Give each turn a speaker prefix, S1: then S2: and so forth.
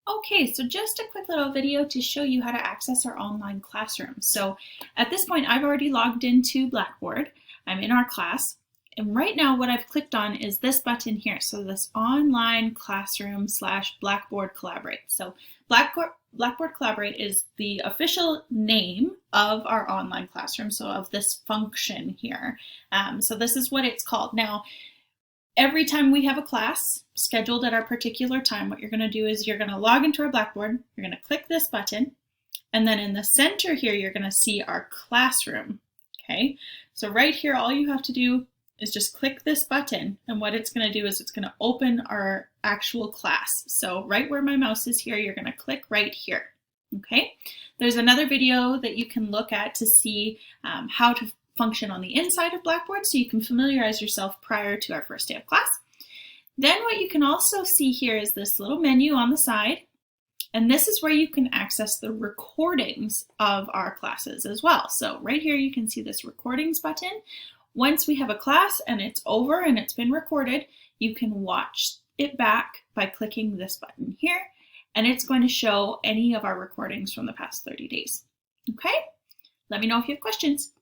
S1: Okay, so just a quick little video to show you how to access our online classroom. So at this point, I've already logged into Blackboard. I'm in our class. And right now what I've clicked on is this button here. So this online classroom / Blackboard Collaborate. So Blackboard Collaborate is the official name of our online classroom, so of this function here. So this is what it's called. Now, every time we have a class scheduled at our particular time, what you're going to do is you're going to log into our Blackboard, you're going to click this button, and then in the center here, you're going to see our classroom. Okay, so right here, all you have to do is just click this button, and what it's going to do is it's going to open our actual class. So right where my mouse is here, you're going to click right here. Okay, there's another video that you can look at to see how to function on the inside of Blackboard, so you can familiarize yourself prior to our first day of class. Then what you can also see here is this little menu on the side, and this is where you can access the recordings of our classes as well. So right here you can see this recordings button. Once we have a class and it's over and it's been recorded, you can watch it back by clicking this button here, and it's going to show any of our recordings from the past 30 days. Okay? Let me know if you have questions.